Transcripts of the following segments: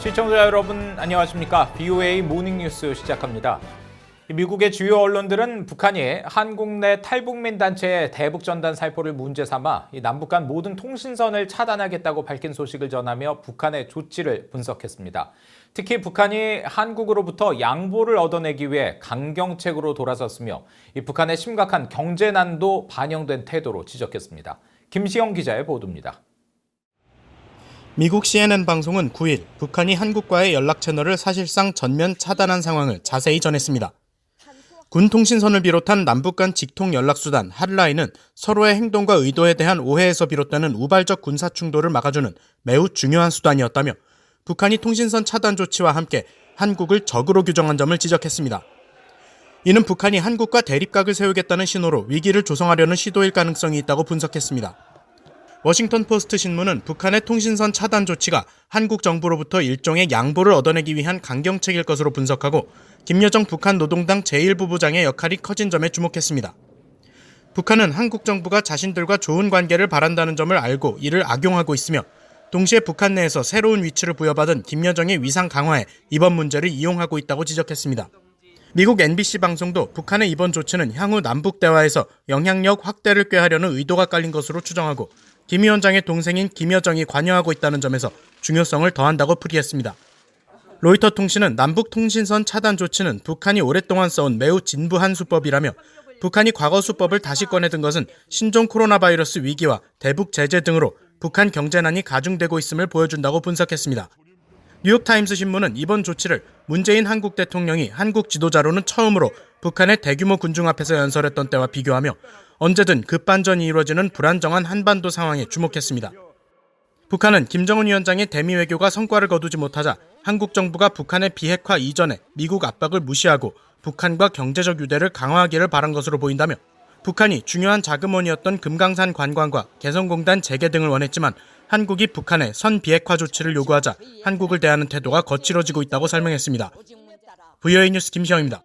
시청자 여러분 안녕하십니까? BOA 모닝뉴스 시작합니다. 미국의 주요 언론들은 북한이 한국 내 탈북민 단체의 대북전단 살포를 문제 삼아 남북 간 모든 통신선을 차단하겠다고 밝힌 소식을 전하며 북한의 조치를 분석했습니다. 특히 북한이 한국으로부터 양보를 얻어내기 위해 강경책으로 돌아섰으며 북한의 심각한 경제난도 반영된 태도로 지적했습니다. 김시영 기자의 보도입니다. 미국 CNN 방송은 9일 북한이 한국과의 연락 채널을 사실상 전면 차단한 상황을 자세히 전했습니다. 군 통신선을 비롯한 남북 간 직통 연락수단 핫라인은 서로의 행동과 의도에 대한 오해에서 비롯되는 우발적 군사 충돌을 막아주는 매우 중요한 수단이었다며 북한이 통신선 차단 조치와 함께 한국을 적으로 규정한 점을 지적했습니다. 이는 북한이 한국과 대립각을 세우겠다는 신호로 위기를 조성하려는 시도일 가능성이 있다고 분석했습니다. 워싱턴 포스트 신문은 북한의 통신선 차단 조치가 한국 정부로부터 일종의 양보를 얻어내기 위한 강경책일 것으로 분석하고 김여정 북한 노동당 제1부부장의 역할이 커진 점에 주목했습니다. 북한은 한국 정부가 자신들과 좋은 관계를 바란다는 점을 알고 이를 악용하고 있으며 동시에 북한 내에서 새로운 위치를 부여받은 김여정의 위상 강화에 이번 문제를 이용하고 있다고 지적했습니다. 미국 NBC 방송도 북한의 이번 조치는 향후 남북 대화에서 영향력 확대를 꾀하려는 의도가 깔린 것으로 추정하고 김 위원장의 동생인 김여정이 관여하고 있다는 점에서 중요성을 더한다고 풀이했습니다. 로이터 통신은 남북 통신선 차단 조치는 북한이 오랫동안 써온 매우 진부한 수법이라며 북한이 과거 수법을 다시 꺼내든 것은 신종 코로나 바이러스 위기와 대북 제재 등으로 북한 경제난이 가중되고 있음을 보여준다고 분석했습니다. 뉴욕타임스 신문은 이번 조치를 문재인 한국 대통령이 한국 지도자로는 처음으로 북한의 대규모 군중 앞에서 연설했던 때와 비교하며 언제든 급반전이 이루어지는 불안정한 한반도 상황에 주목했습니다. 북한은 김정은 위원장의 대미 외교가 성과를 거두지 못하자 한국 정부가 북한의 비핵화 이전에 미국 압박을 무시하고 북한과 경제적 유대를 강화하기를 바란 것으로 보인다며 북한이 중요한 자금원이었던 금강산 관광과 개성공단 재개 등을 원했지만 한국이 북한의 선 비핵화 조치를 요구하자 한국을 대하는 태도가 거칠어지고 있다고 설명했습니다. VOA 뉴스 김시영입니다.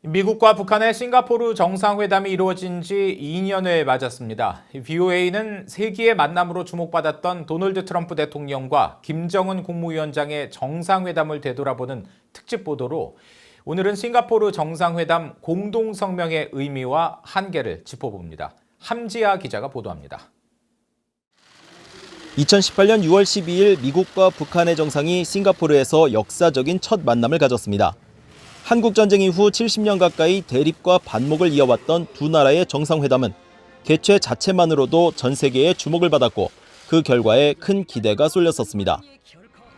미국과 북한의 싱가포르 정상회담이 이루어진 지 2년을 맞았습니다. BOA는 세기의 만남으로 주목받았던 도널드 트럼프 대통령과 김정은 국무위원장의 정상회담을 되돌아보는 특집 보도로 오늘은 싱가포르 정상회담 공동성명의 의미와 한계를 짚어봅니다. 함지아 기자가 보도합니다. 2018년 6월 12일 미국과 북한의 정상이 싱가포르에서 역사적인 첫 만남을 가졌습니다. 한국전쟁 이후 70년 가까이 대립과 반목을 이어왔던 두 나라의 정상회담은 개최 자체만으로도 전 세계의 주목을 받았고 그 결과에 큰 기대가 쏠렸었습니다.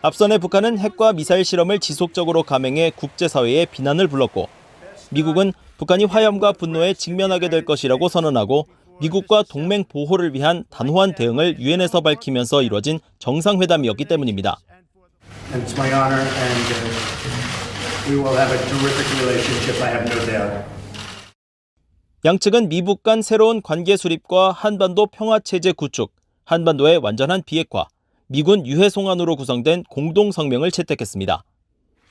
앞선의 북한은 핵과 미사일 실험을 지속적으로 감행해 국제사회에 비난을 불렀고 미국은 북한이 화염과 분노에 직면하게 될 것이라고 선언하고 미국과 동맹 보호를 위한 단호한 대응을 유엔에서 밝히면서 이루어진 정상회담이었기 때문입니다. 양측은 미북 간 새로운 관계 수립과 한반도 평화체제 구축, 한반도의 완전한 비핵화, 미군 유해 송환으로 구성된 공동성명을 채택했습니다.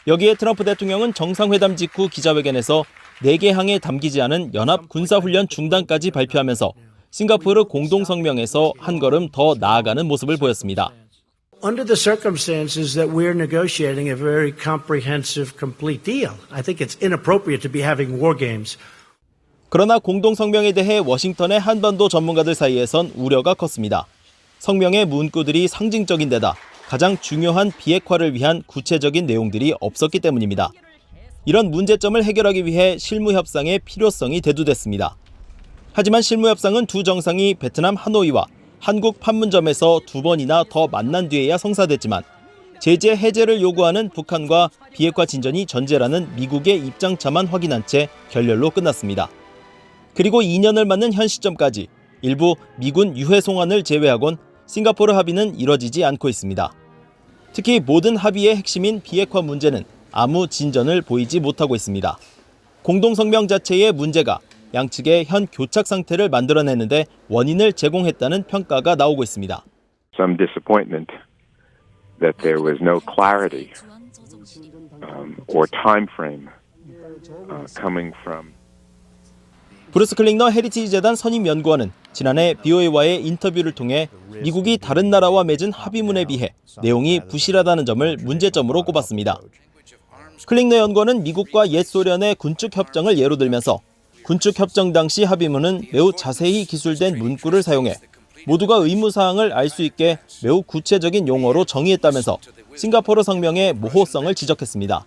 여기에 트럼프 대통령은 정상회담 직후 기자회견에서 4개 항에 담기지 않은 연합 군사훈련 중단까지 발표하면서 싱가포르 공동성명에서 한 걸음 더 나아가는 모습을 보였습니다. Under the circumstances that we're negotiating a very comprehensive, complete deal, I think it's inappropriate to be having war games. 그러나 공동성명에 대해 워싱턴의 한반도 전문가들 사이에선 우려가 컸습니다. 성명의 문구들이 상징적인 데다 가장 중요한 비핵화를 위한 구체적인 내용들이 없었기 때문입니다. 이런 문제점을 해결하기 위해 실무협상의 필요성이 대두됐습니다. 하지만 실무협상은 두 정상이 베트남 하노이와 한국 판문점에서 2번이나 더 만난 뒤에야 성사됐지만 제재 해제를 요구하는 북한과 비핵화 진전이 전제라는 미국의 입장차만 확인한 채 결렬로 끝났습니다. 그리고 2년을 맞는 현 시점까지 일부 미군 유해 송환을 제외하곤 싱가포르 합의는 이뤄지지 않고 있습니다. 특히 모든 합의의 핵심인 비핵화 문제는 아무 진전을 보이지 못하고 있습니다. 공동성명 자체의 문제가 양측의 현 교착 상태를 만들어내는데 원인을 제공했다는 평가가 나오고 있습니다. Some disappointment that there was no clarity or time frame coming from 브루스 클링너 헤리티지 재단 선임 연구원은 지난해 BOA와의 인터뷰를 통해 미국이 다른 나라와 맺은 합의문에 비해 내용이 부실하다는 점을 문제점으로 꼽았습니다. 클링너 연구원은 미국과 옛 소련의 군축 협정을 예로 들면서 군축 협정 당시 합의문은 매우 자세히 기술된 문구를 사용해 모두가 의무사항을 알 수 있게 매우 구체적인 용어로 정의했다면서 싱가포르 성명의 모호성을 지적했습니다.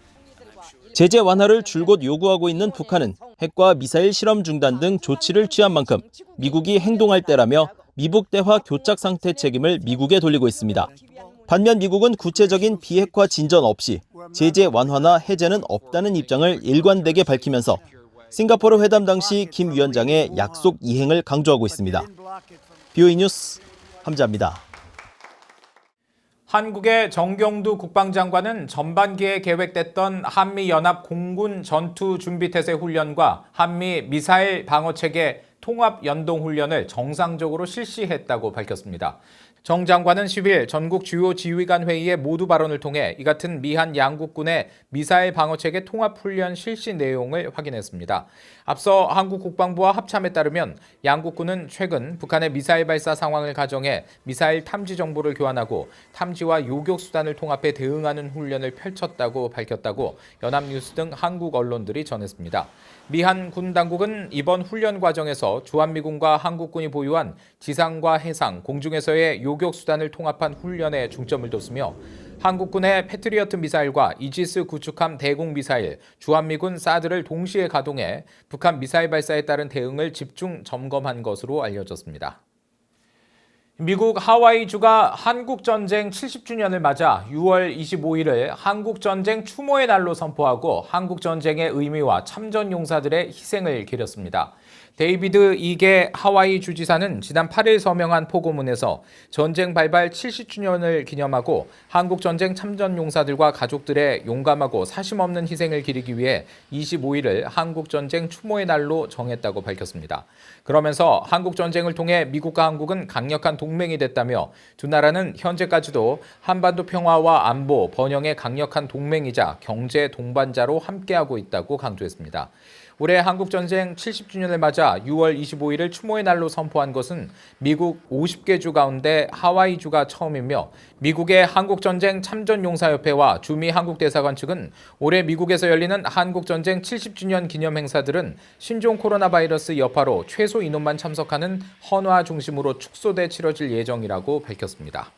제재 완화를 줄곧 요구하고 있는 북한은 핵과 미사일 실험 중단 등 조치를 취한 만큼 미국이 행동할 때라며 미북 대화 교착 상태 책임을 미국에 돌리고 있습니다. 반면 미국은 구체적인 비핵화 진전 없이 제재 완화나 해제는 없다는 입장을 일관되게 밝히면서 싱가포르 회담 당시 김 위원장의 약속 이행을 강조하고 있습니다. BOA 뉴스 함자입니다. 한국의 정경두 국방장관은 전반기에 계획됐던 한미연합 공군 전투준비태세 훈련과 한미 미사일 방어체계 통합 연동훈련을 정상적으로 실시했다고 밝혔습니다. 정 장관은 10일 전국 주요 지휘관 회의의 모두 발언을 통해 이 같은 미한 양국군의 미사일 방어체계 통합훈련 실시 내용을 확인했습니다. 앞서 한국 국방부와 합참에 따르면 양국군은 최근 북한의 미사일 발사 상황을 가정해 미사일 탐지 정보를 교환하고 탐지와 요격 수단을 통합해 대응하는 훈련을 펼쳤다고 밝혔다고 연합뉴스 등 한국 언론들이 전했습니다. 미한 군 당국은 이번 훈련 과정에서 주한미군과 한국군이 보유한 지상과 해상, 공중에서의 요격 수단을 통합한 훈련에 중점을 뒀으며 한국군의 패트리어트 미사일과 이지스 구축함 대공 미사일, 주한미군 사드를 동시에 가동해 북한 미사일 발사에 따른 대응을 집중 점검한 것으로 알려졌습니다. 미국 하와이주가 한국전쟁 70주년을 맞아 6월 25일을 한국전쟁 추모의 날로 선포하고 한국전쟁의 의미와 참전용사들의 희생을 기렸습니다. 데이비드 이게 하와이 주지사는 지난 8일 서명한 포고문에서 전쟁 발발 70주년을 기념하고 한국전쟁 참전용사들과 가족들의 용감하고 사심없는 희생을 기리기 위해 25일을 한국전쟁 추모의 날로 정했다고 밝혔습니다. 그러면서 한국전쟁을 통해 미국과 한국은 강력한 동맹이 됐다며 두 나라는 현재까지도 한반도 평화와 안보, 번영의 강력한 동맹이자 경제 동반자로 함께하고 있다고 강조했습니다. 올해 한국전쟁 70주년을 맞아 6월 25일을 추모의 날로 선포한 것은 미국 50개 주 가운데 하와이주가 처음이며 미국의 한국전쟁 참전용사협회와 주미 한국대사관 측은 올해 미국에서 열리는 한국전쟁 70주년 기념 행사들은 신종 코로나 바이러스 여파로 최소 인원만 참석하는 헌화 중심으로 축소돼 치러질 예정이라고 밝혔습니다.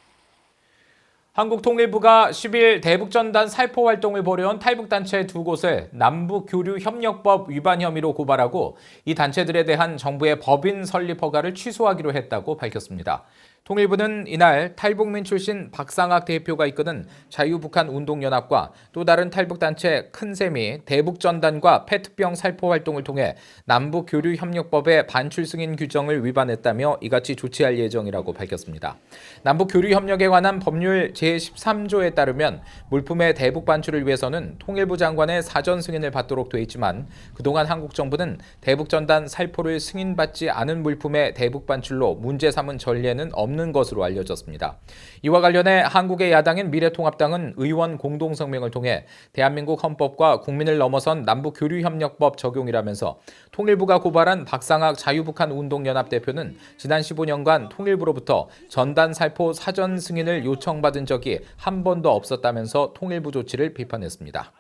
한국통일부가 10일 대북전단 살포 활동을 벌여온 탈북단체 두 곳을 남북교류협력법 위반 혐의로 고발하고 이 단체들에 대한 정부의 법인 설립 허가를 취소하기로 했다고 밝혔습니다. 통일부는 이날 탈북민 출신 박상학 대표가 이끄는 자유북한운동연합과 또 다른 탈북단체 큰샘이 대북전단과 페트병 살포 활동을 통해 남북교류협력법의 반출 승인 규정을 위반했다며 이같이 조치할 예정이라고 밝혔습니다. 남북교류협력에 관한 법률 제13조에 따르면 물품의 대북 반출을 위해서는 통일부 장관의 사전 승인을 받도록 돼 있지만 그동안 한국 정부는 대북전단 살포를 승인받지 않은 물품의 대북 반출로 문제 삼은 전례는 없는 것으로 알려졌습니다. 이와 관련해 한국의 야당인 미래통합당은 의원 공동성명을 통해 대한민국 헌법과 국민을 넘어선 남북교류협력법 적용이라면서 통일부가 고발한 박상학 자유북한운동연합 대표는 지난 15년간 통일부로부터 전단 살포 사전 승인을 요청받은 적이 한 번도 없었다면서 통일부 조치를 비판했습니다.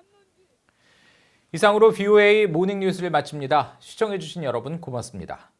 이상으로 BOA 모닝뉴스를 마칩니다. 시청해주신 여러분 고맙습니다.